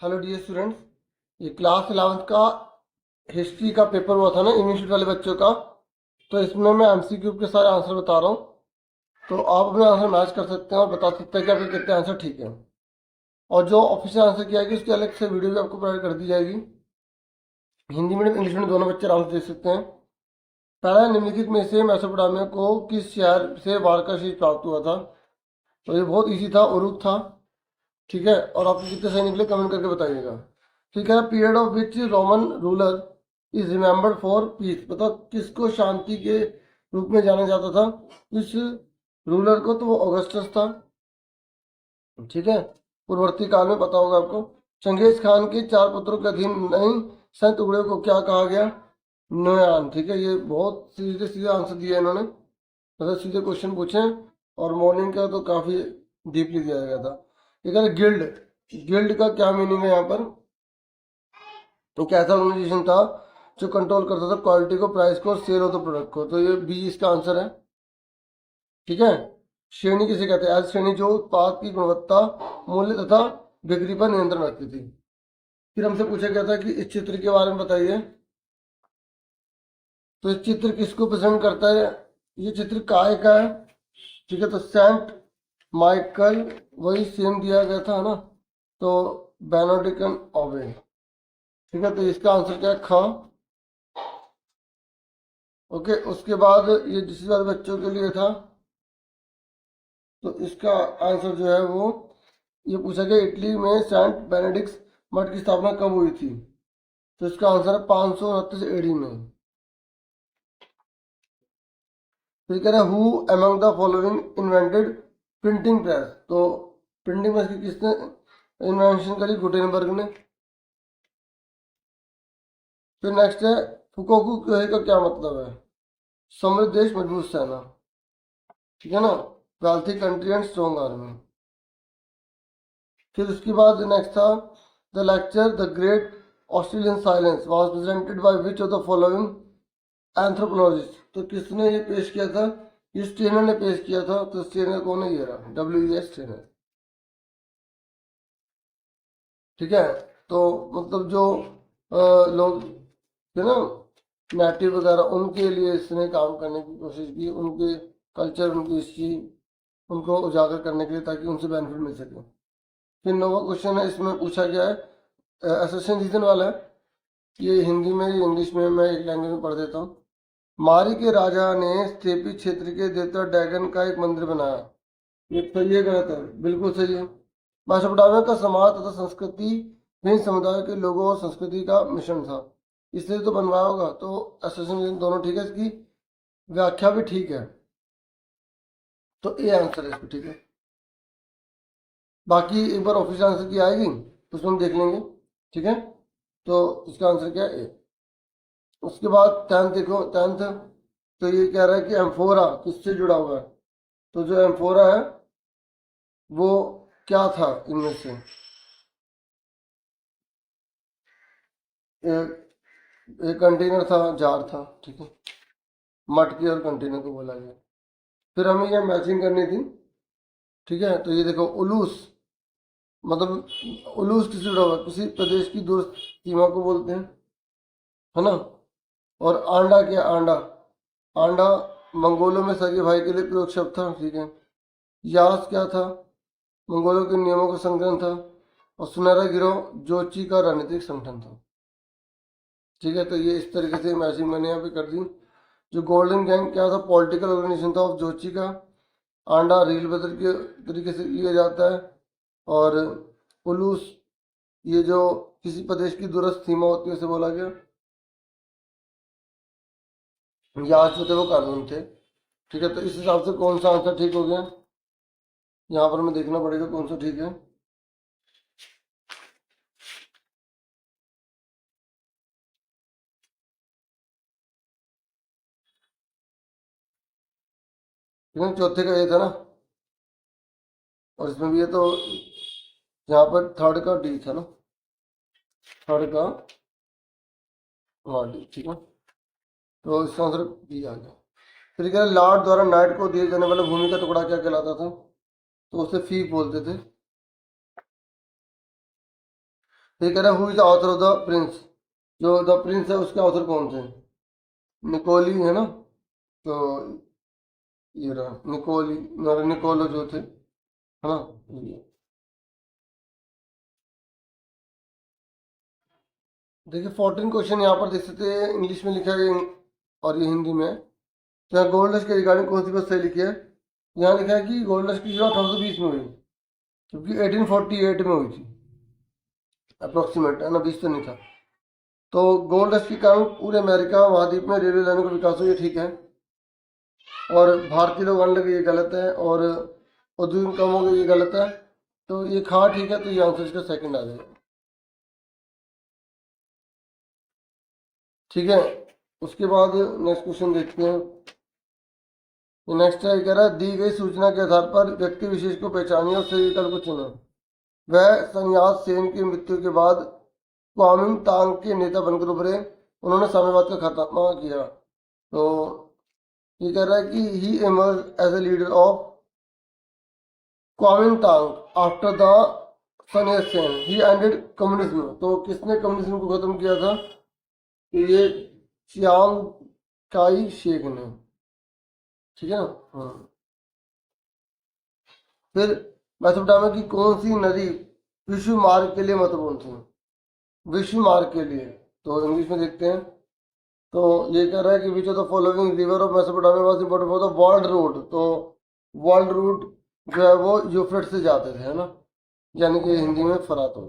Hello dear students, ये class 11th का history का पेपर हुआ था ना इंग्लिश वाले बच्चों का। तो इसमें मैं एमसीक्यू के सारे आंसर बता रहा हूँ। तो आप अपने आंसर मैच कर सकते हैं और बता सकते हैं कि आपके कितने आंसर ठीक है। और जो ऑफिशियल आंसर किया गया उसकी अलग से वीडियो भी आपको प्रोवाइड कर दी जाएगी। हिंदी मीडियम इंग्लिश मीडियम दोनों बच्चे आराम से देख सकते हैं। पहला, निम्नलिखित में से मेसोपोटामिया को किस शहर से वारका शीर्ष प्राप्त हुआ था? तो ये बहुत इजी था, उरुक था। ठीक है, और आपको कितने सही निकले कमेंट करके बताइएगा। ठीक है, period of which Roman ruler is remembered for piece. बताओ किसको शांति के रूप में जाना जाता था? इस रूलर को तो वो ऑगस्टस था। ठीक है, पूर्ववर्ती काल में पता होगा आपको। चंगेज खान के 4 पुत्रों के अधीन नहीं संत टुकड़े को क्या कहा गया? नोयान। ठीक है, ये बहुत सीधे सीधे आंसर दिए इन्होंने, मतलब सीधे क्वेश्चन पूछे। और मॉर्निंग का तो काफी डीपली दिया गया था। ठीक है, गिल्ड। गिल्ड का क्या मीनिंग है यहाँ पर? एक ऐसा ऑर्गेनाइजेशन था जो कंट्रोल करता था क्वालिटी को, प्राइस को और सेल ऑफ द प्रोडक्ट को। तो ये बी इसका आंसर है। ठीक है, श्रेणी किसे कहते हैं? ऐसी श्रेणी जो उत्पाद की गुणवत्ता, मूल्य तथा बिक्री पर नियंत्रण रखती थी। फिर हमसे पूछा गया था कि इस चित्र के बारे में बताइए। तो इस चित्र किसको प्रेजेंट करता है? ये चित्र काय का है? ठीक है, तो सेंट माइकल, वही सेम दिया गया था ना, तो बेनोडिकन ओवे। ठीक है, तो इसका आंसर क्या है? ख। ओके, उसके बाद ये जिस बार बच्चों के लिए था, तो इसका आंसर जो है वो ये पूछा गया इटली में सेंट बेनेडिक्ट मठ की स्थापना कब हुई थी? तो इसका आंसर है 529 एडी में। फिर कह रहे who among the following invented printing press. तो प्रिंटिंग प्रेस की किसने इन्वेंशन करी? गुटेनबर्ग ने। फिर नेक्स्ट है, फुकोकू क्योहे का क्या मतलब है? समृद्ध देश, मजबूत सेना। ठीक है ना, wealthy country and strong army. फिर उसके बाद नेक्स्ट था, the lecture the great Australian silence was presented by which of the following anthropologist. तो किसने ये पेश किया था? ये स्टेनर ने पेश किया था। तो स्टेनर कौन है? ये रहा, W.E.S. स्टेनर। ठीक है, तो मतलब जो लोग थे ना नेटिव वगैरह, उनके लिए इसने काम करने की कोशिश की, उनके कल्चर, उनकी हिस्ट्री, उनको उजागर करने के लिए, ताकि उनसे बेनिफिट मिल सके। फिर नौवा क्वेश्चन है, इसमें पूछा गया है एसोसिएशन रीजन वाला है। ये हिंदी में, ये इंग्लिश में, मैं एक लैंग्वेज में पढ़ देता हूँ। मारी के राजा ने स्टेपी क्षेत्र के देवता डैगन का एक मंदिर बनाया। ये सही है गलत है? बिल्कुल सही है। मेसोपोटामिया का समाज तथा संस्कृति विभिन्न समुदायों के लोगों और संस्कृति का मिश्रण था, इसलिए तो बनवाया होगा। तो एसोसिएशन रीजन दोनों ठीक है, इसकी व्याख्या भी ठीक है। तो ए आंसर है इसको। ठीक है, बाकी एक बार ऑफिशियल आंसर की आएगी तो उसमें हम देख लेंगे। ठीक है, तो इसका आंसर क्या है? ए। उसके बाद 10th देखो, 10th। तो ये कह रहा है कि एम्फोरा किससे जुड़ा हुआ है? तो जो एम्फोरा है वो क्या था इनमें से? एक, एक कंटेनर था, जार था। ठीक है, मटके और कंटेनर को बोला गया। फिर हमें ये मैचिंग करनी थी। ठीक है, तो ये देखो, उलूस, मतलब उलूस किससे जुड़ा हुआ है? किसी प्रदेश की दूर सीमा को बोलते हैं, है ना। और आंडा क्या? आंडा, आंडा मंगोलों में सगे भाई के लिए प्रयोग शब्द था। ठीक है, यास क्या था? मंगोलों के नियमों का संकलन था। और सुनहरा गिरोह जोची का राजनीतिक संगठन था। ठीक है, तो ये इस तरीके से मैचिंग मैंने यहाँ पे कर दी। जो गोल्डन गैंग क्या था? पॉलिटिकल ऑर्गेनाइजेशन था ऑफ जोची का। आंडा रील बदल के तरीके से लिया जाता है। और उलूस, ये जो किसी प्रदेश की दूरस्थ सीमा होती है उसे बोला गया। यास जो थे वो कानून थे। ठीक है, तो इस हिसाब से कौन सा आंसर ठीक हो गया? यहाँ पर हमें देखना पड़ेगा कौन सा ठीक है। ठीक है, चौथे का ये था ना, और इसमें भी ये तो यहाँ पर थर्ड का डी था ना, थर्ड का, हाँ डी। ठीक है, तो इसका आंसर बी आ गया। फिर क्या है, लॉर्ड द्वारा नाइट को दिए जाने वाला भूमि का टुकड़ा क्या कहलाता था? तो उसे फी बोलते थे। फिर कह रहा है who is the author of the Prince, जो द प्रिंस है उसके ऑथर कौन थे? निकोली है ना, तो ये रहा निकोली, निकोलो जो थे, है ना। ये देखिए 14 क्वेश्चन यहाँ पर देख सकते हैं, इंग्लिश में लिखा है और ये हिंदी में है। तो यहाँ गोल्ड रश के रिगार्डिंग कौन सी बात सही लिखी है? यहाँ लिखा है कि गोल्ड रश की शुरुआत 1820 में हुई, क्योंकि 1848 में हुई थी अप्रोक्सीमेट, है ना, 20 तो नहीं था। तो गोल्ड रश के कारण पूरे अमेरिका महाद्वीप में रेलवे लाइनों का विकास हुआ, ये ठीक है। और भारतीय लोग आने लगे, ये गलत है। और उद्योग कम हो गए, ये गलत है। तो ये खा ठीक है, तो ये आंसर इसका सेकंड आ जाएगा। ठीक है, उसके बाद नेक्स्ट क्वेश्चन देखते हैं। नेक्स्ट है, कह रहा है दी गई सूचना के आधार पर व्यक्ति विशेष को पहचानिए और सही विकल्प को चुनें। वह सन्यास सेन की मृत्यु के बाद कुओमिंगतांग के नेता बनकर उभरे, उन्होंने साम्यवाद का खात्मा किया। तो ये कह रहा है कि he emerge as a leader of Kuomintang after the Sun Yat sen, he ended communism. तो किसने कम्युनिज्म को खत्म किया था? तो ये चियांग काई शेक ने, ठीक है ना। हाँ, फिर मेसोपोटामिया की कौन सी नदी विश्व मार्ग के लिए महत्वपूर्ण थी? विश्व मार्ग के लिए, तो इंग्लिश में देखते हैं। तो ये कह रहा है कि which of the following river of Mesopotamia was important for the world route. तो वर्ल्ड रूट जो है वो यूफ्रेट से जाते थे, है ना, यानी कि हिंदी में फरात हो।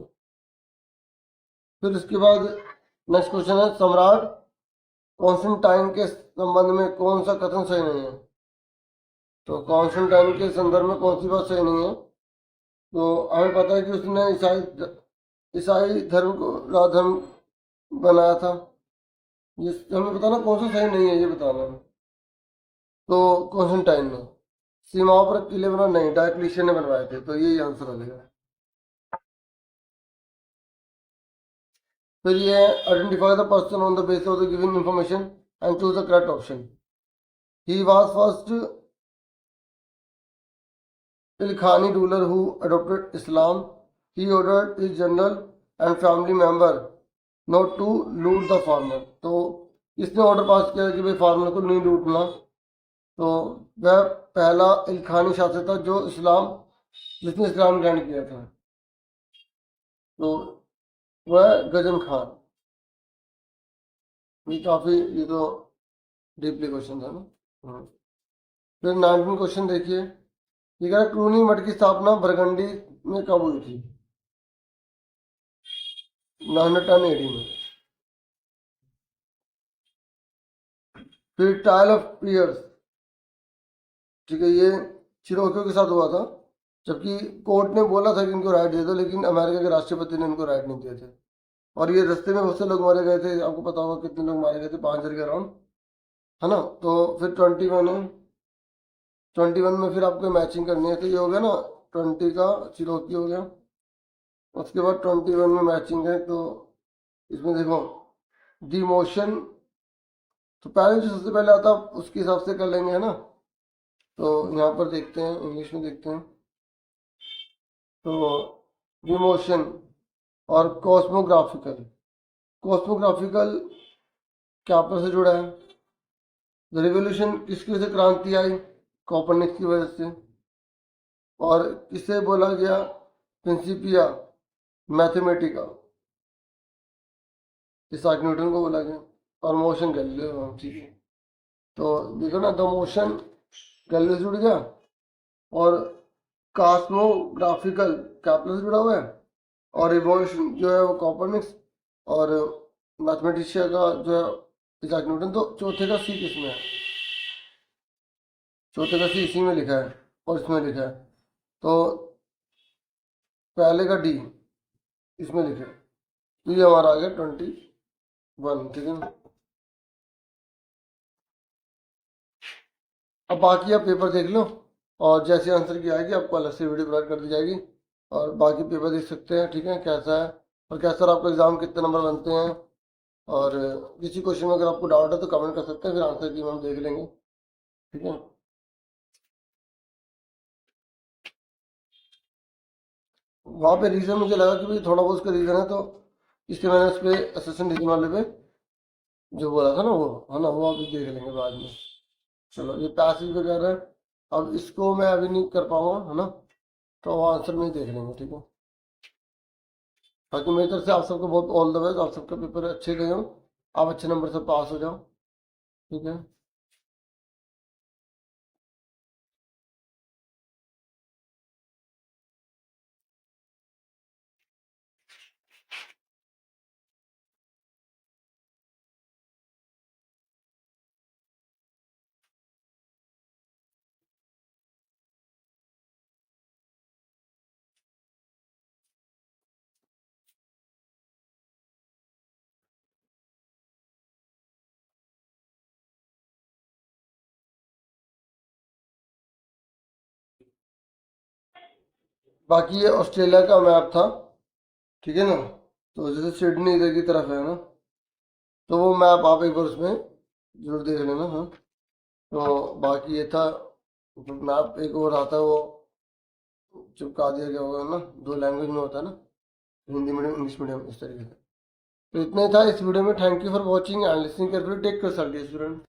फिर उसके बाद नेक्स्ट क्वेश्चन है, सम्राट कॉन्स्टेंटाइन के संबंध में कौन सा कथन सही नहीं है? तो कॉन्स्टेंटाइन के संदर्भ में कौन सी बात सही नहीं है? तो हमें पता है कि उसने ईसाई धर्म को राज धर्म बनाया था। ये हमें बताना कौन सा सही नहीं है, ये बताना है। तो कॉन्स्टेंटाइन ने सीमाओं पर किले बना नहीं, डायक्लिशियन ने बनवाए थे, तो यही आंसर हो जाएगा। फिर ये identify the person on the basis of the given information and choose the correct option. He was first Ilkhani ruler who adopted Islam. He ordered his general and family member not to loot the farmer. तो इसने order pass किया कि भाई farmer को नहीं लूटना। तो वह पहला इल्खानी शासक था जो जिसने इस्लाम ग्रहण किया था। तो वह गजन खान। ये काफी, ये तो डीपली क्वेश्चन था ना। हाँ। फिर 19 क्वेश्चन देखिए, ये कह रहा है क्लूनी मठ की स्थापना बरगंडी में कब हुई थी? 910 AD में। फिर ट्रायल ऑफ पीयर्स, ठीक है, ये चिरोकियों के साथ हुआ था, जबकि कोर्ट ने बोला था कि इनको राइट दे दो, लेकिन अमेरिका के राष्ट्रपति ने इनको राइट नहीं दिए थे। और ये रास्ते में बहुत से लोग मारे गए थे, आपको पता होगा कितने लोग मारे गए थे, 5,000 के अराउंड, है ना। तो फिर 21 में फिर आपको मैचिंग करनी है, तो ये हो गया ना, 20 का चिरोकी हो गया। उसके बाद 21 में मैचिंग है, तो इसमें देखो डिमोशन, तो पहले जो सबसे पहले आता उसके हिसाब से कर लेंगे, है ना। तो यहाँ पर देखते हैं, इंग्लिश में देखते हैं। तो डिमोशन और कॉस्मोग्राफिकल, कॉस्मोग्राफिकल क्या पर से जुड़ा है? रिवोल्यूशन किसकी वजह से क्रांति आई? कॉपरनिकस की वजह से। और किसे बोला गया प्रिंसिपिया मैथमेटिका? इसाक न्यूटन को बोला गया। और मोशन गैलीलियो, ठीक है। तो देखो ना, द मोशन गैलीलियो से जुड़ गया, और कॉस्मोग्राफिकल कैपलर से जुड़ा हुआ है, और रिवोल्यूशन जो है वो कॉपरनिक्स, और मैथमेटिशिया का जो है इसाक न्यूटन। तो चौथे का सी किसमें है? चौथे का सी इसी में लिखा है और इसमें लिखा है। तो पहले का डी इसमें लिखा है, तो ये हमारा आ गया 21, ठीक है ना। अब बाकी आप पेपर देख लो, और जैसे आंसर की आएगी आपको अलग से वीडियो प्रोवाइड कर दी जाएगी, और बाकी पेपर देख सकते हैं, ठीक है, कैसा है और कैसा आपका एग्जाम, कितने नंबर बनते हैं। और किसी क्वेश्चन में अगर आपको डाउट है तो कमेंट कर सकते हैं, फिर आंसर की हम देख लेंगे, ठीक है। वहाँ पे रीज़न मुझे लगा कि भाई थोड़ा बहुत उसका रीज़न है, तो इसलिए मैंने उस पर असिस्टेंट रीजन वाले पे जो बोला था ना वो, है ना, वो अभी देख लेंगे बाद में। चलो ये पैसेज वगैरह है, अब इसको मैं अभी नहीं कर पाऊंगा, है ना, तो वो आंसर में ही देख लेंगे, ठीक है। बाकी मेरी तरफ से आप सबको बहुत ऑल द बेस्ट, आप सबके पेपर अच्छे गए हो, आप अच्छे नंबर से पास हो जाओ, ठीक है। बाकी ये ऑस्ट्रेलिया का मैप था, ठीक है ना, तो जैसे सिडनी इधर की तरफ है ना, तो वो मैप आप एक बार उसमें जरूर देख लेना, हाँ। तो बाकी ये था, मैप एक और आता है वो चिपका दिया गया होगा ना, दो लैंग्वेज में होता है ना, हिंदी मीडियम इंग्लिश मीडियम इस तरीके से। तो इतना ही था इस वीडियो में। Thank you for watching and listening carefully. Take care student.